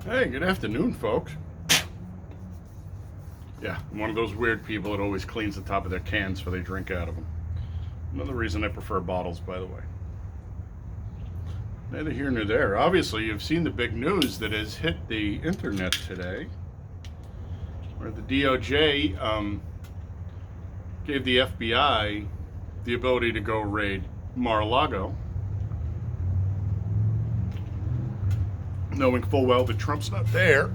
Hey, good afternoon, folks. Yeah, I'm one of those weird people that always cleans the top of their cans before they drink out of them. Another reason I prefer bottles, by the way. Neither here nor there. Obviously, you've seen the big news that has hit the internet today, where the DOJ gave the FBI the ability to go raid Mar-a-Lago, knowing full well that Trump's not there.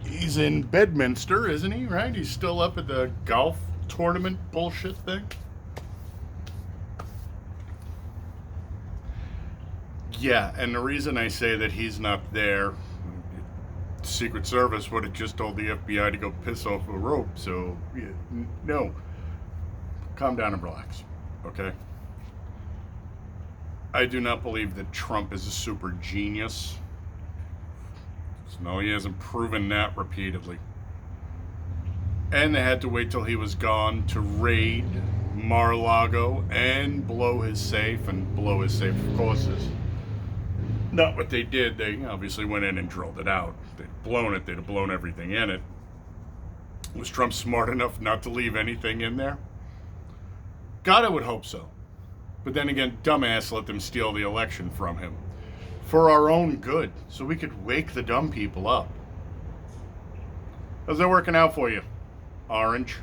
He's in Bedminster, isn't he? Right? He's still up at the golf tournament bullshit thing. Yeah, and the reason I say that he's not there, Secret Service would have just told the FBI to go piss off a rope. So, yeah, no. Calm down and relax, okay? I do not believe that Trump is a super genius. No, he hasn't proven that repeatedly. And they had to wait till he was gone to raid Mar-a-Lago and blow his safe, and blow his safe, of course, is not what they did. They obviously went in and drilled it out. They'd blown it, they'd have blown everything in it. Was Trump smart enough not to leave anything in there? God, I would hope so. But then again, dumbass let them steal the election from him. For our own good, so we could wake the dumb people up. How's that working out for you, Orange?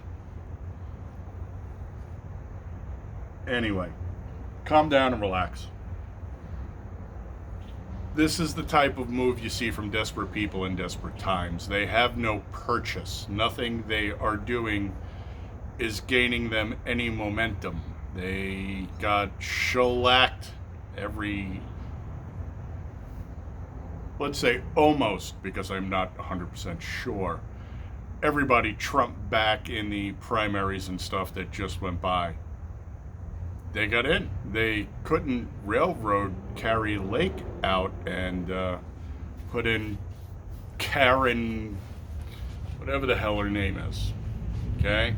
Anyway, calm down and relax. This is the type of move you see from desperate people in desperate times. They have no purchase. Nothing they are doing is gaining them any momentum. They got shellacked every, let's say almost, because I'm not 100% sure, everybody Trump back in the primaries and stuff that just went by. They got in. They couldn't railroad Carrie Lake out and put in Karen, whatever the hell her name is. Okay?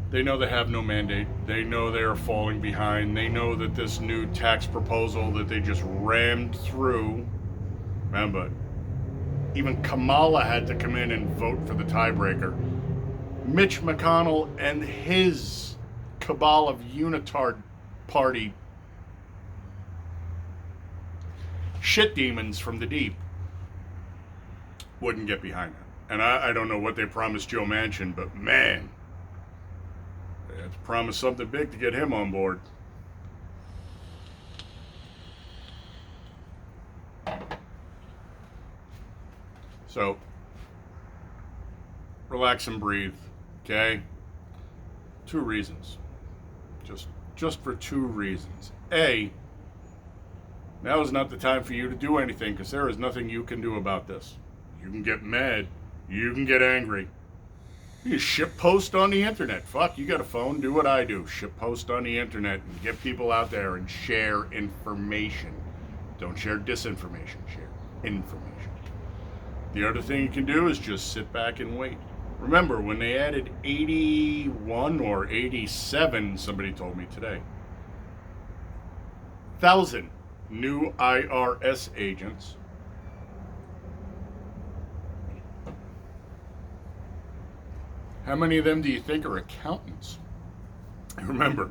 They know they have no mandate. They know they are falling behind. They know that this new tax proposal that they just rammed through, remember, even Kamala had to come in and vote for the tiebreaker. Mitch McConnell and his cabal of unitard party shit demons from the deep wouldn't get behind it. And I don't know what they promised Joe Manchin, but man, they had to promise something big to get him on board. So, relax and breathe, okay? 2 reasons. Just for 2 reasons. A, now is not the time for you to do anything because there is nothing you can do about this. You can get mad. You can get angry. You ship post on the internet. Fuck, you got a phone, do what I do. Ship post on the internet and get people out there and share information. Don't share disinformation, share information. The other thing you can do is just sit back and wait. Remember, when they added 81 or 87, somebody told me today, 1,000 new IRS agents, how many of them do you think are accountants? Remember,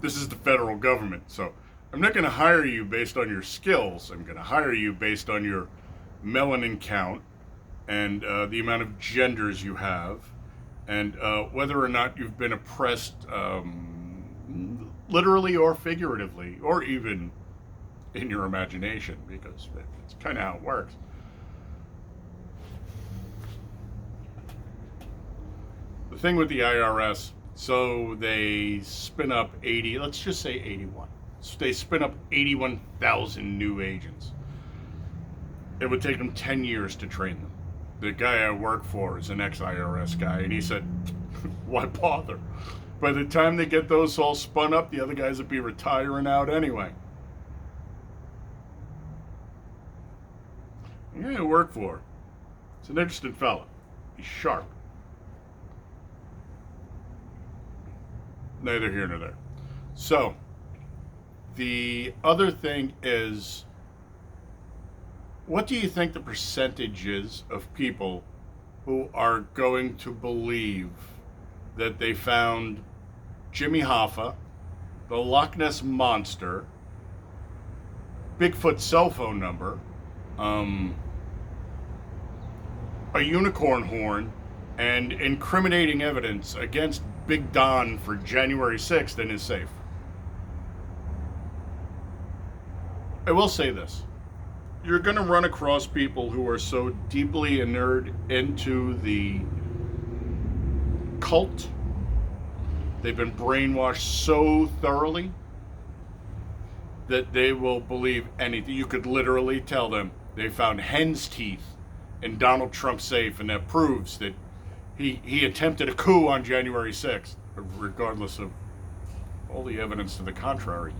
this is the federal government, so I'm not going to hire you based on your skills. I'm going to hire you based on your melanin count and the amount of genders you have, and whether or not you've been oppressed literally or figuratively, or even in your imagination, because it's kind of how it works. The thing with the IRS, so they spin up 80, let's just say 81. So they spin up 81,000 new agents. It would take them 10 years to train them. The guy I work for is an ex-IRS guy, and he said, why bother? By the time they get those all spun up, the other guys would be retiring out anyway. The guy I work for, it's an interesting fella. He's sharp. Neither here nor there. So, the other thing is, What do you think the percentage is of people who are going to believe that they found Jimmy Hoffa, the Loch Ness Monster, Bigfoot's cell phone number, a unicorn horn, and incriminating evidence against Big Don for January 6th in his safe? I will say this. You're going to run across people who are so deeply inured into the cult. They've been brainwashed so thoroughly that they will believe anything. You could literally tell them they found hen's teeth in Donald Trump's safe, and that proves that he attempted a coup on January 6th, regardless of all the evidence to the contrary.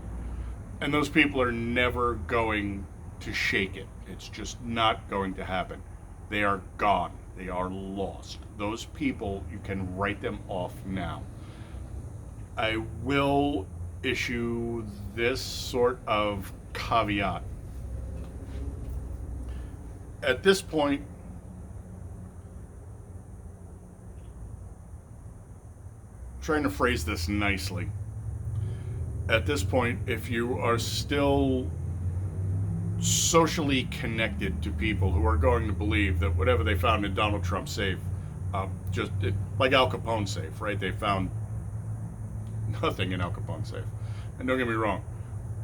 And those people are never going to shake it. It's just not going to happen. They are gone. They are lost. Those people, you can write them off now. I will issue this sort of caveat. At this point, trying to phrase this nicely. At this point, if you are still socially connected to people who are going to believe that whatever they found in Donald Trump's safe, like Al Capone's safe, right? They found nothing in Al Capone's safe. And don't get me wrong,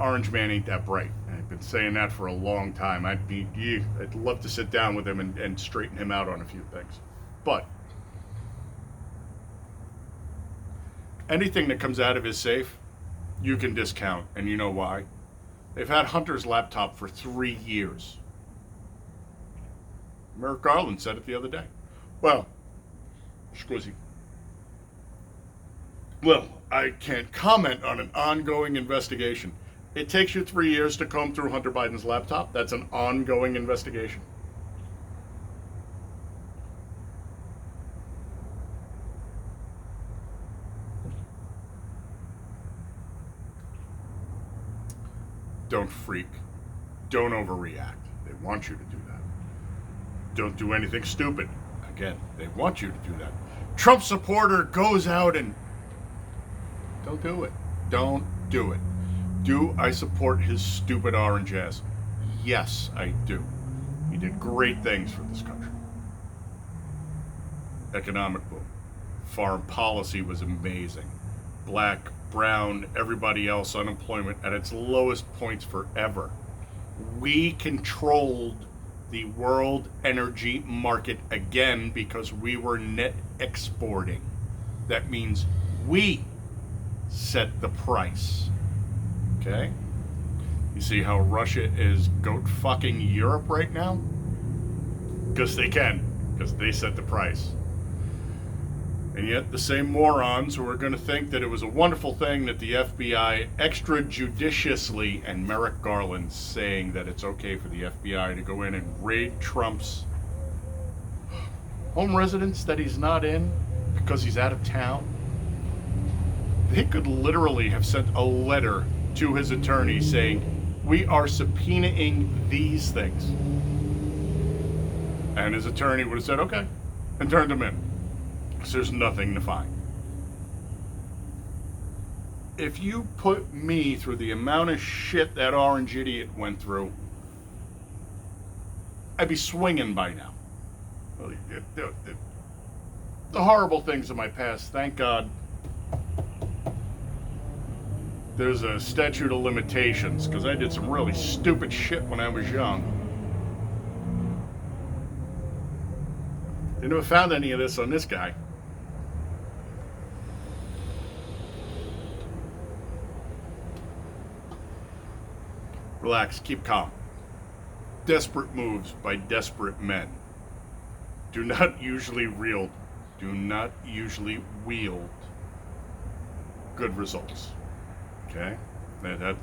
Orange Man ain't that bright. I've been saying that for a long time. I'd love to sit down with him and straighten him out on a few things. But anything that comes out of his safe, you can discount. And you know why? They've had Hunter's laptop for 3 years. Merrick Garland said it the other day. Well, scusi. Well, I can't comment on an ongoing investigation. It takes you 3 years to comb through Hunter Biden's laptop. That's an ongoing investigation. Don't freak. Don't overreact. They want you to do that. Don't do anything stupid. Again, they want you to do that. Trump supporter goes out and... Don't do it. Don't do it. Do I support his stupid orange ass? Yes, I do. He did great things for this country. Economic boom. Foreign policy was amazing. Black, brown, everybody else, unemployment at its lowest points forever. We controlled the world energy market again because we were net exporting. That means we set the price. Okay? You see how Russia is goat fucking Europe right now? Because they can. Because they set the price. And yet the same morons who are going to think that it was a wonderful thing that the FBI extrajudiciously, and Merrick Garland saying that it's okay for the FBI to go in and raid Trump's home residence that he's not in because he's out of town. They could literally have sent a letter to his attorney saying, we are subpoenaing these things. And his attorney would have said, okay, and turned him in. Because there's nothing to find. If you put me through the amount of shit that orange idiot went through, I'd be swinging by now. The horrible things of my past, thank God, there's a statute of limitations, because I did some really stupid shit when I was young. They never found any of this on this guy. Relax, keep calm. Desperate moves by desperate men do not usually wield good results. Okay?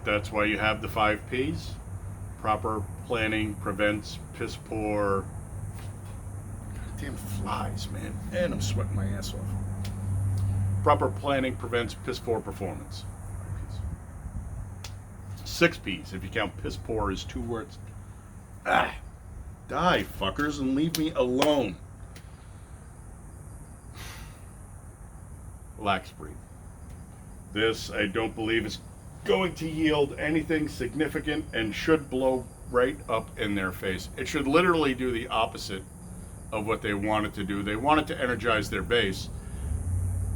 That's why you have the 5 Ps. Proper planning prevents piss poor. Goddamn flies, man. And I'm sweating my ass off. Proper planning prevents piss poor performance. 6 Ps, if you count piss poor as 2 words. Die, fuckers, and leave me alone. Relax, breathe. This, I don't believe, is going to yield anything significant and should blow right up in their face. It should literally do the opposite of what they want it to do. They want it to energize their base.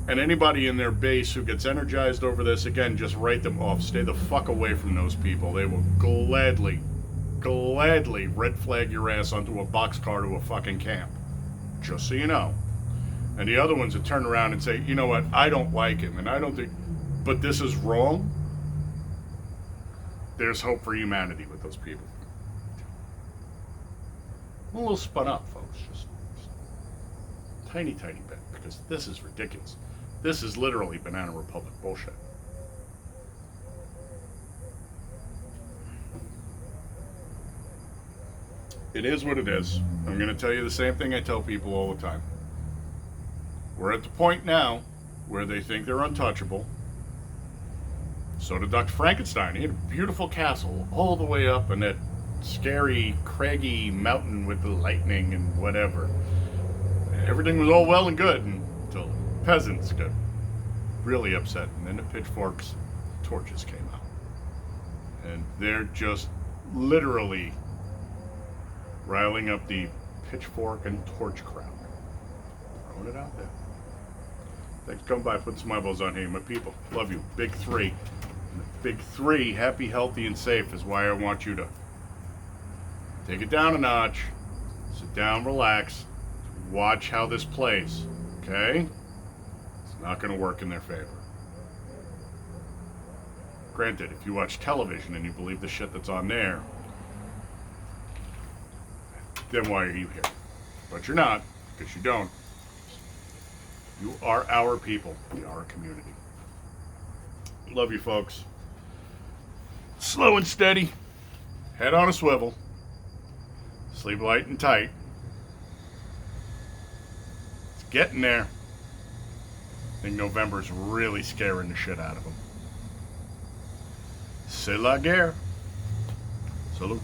And anybody in their base who gets energized over this, again, just write them off. Stay the fuck away from those people. They will gladly red flag your ass onto a boxcar to a fucking camp. Just so you know. And the other ones that turn around and say, you know what, I don't like him, and I don't think, but this is wrong. There's hope for humanity with those people. I'm a little spun up, folks. Just tiny bit, because this is ridiculous. This is literally Banana Republic bullshit. It is what it is. I'm going to tell you the same thing I tell people all the time. We're at the point now where they think they're untouchable. So did Dr. Frankenstein. He had a beautiful castle all the way up in that scary, craggy mountain with the lightning and whatever. Everything was all well and good until peasants got really upset, and then the pitchforks, torches came out. And they're just literally riling up the pitchfork and torch crowd. Throwing it out there. Thanks for coming by, putting some eyeballs on here, my people. Love you. Big three. And the big three, happy, healthy, and safe, is why I want you to take it down a notch, sit down, relax, watch how this plays, okay? It's not going to work in their favor. Granted, if you watch television and you believe the shit that's on there, then why are you here? But you're not, because you don't. You are our people. We are a community. Love you, folks. Slow and steady. Head on a swivel. Sleep light and tight. It's getting there. I think November's really scaring the shit out of them. C'est la guerre. Salute.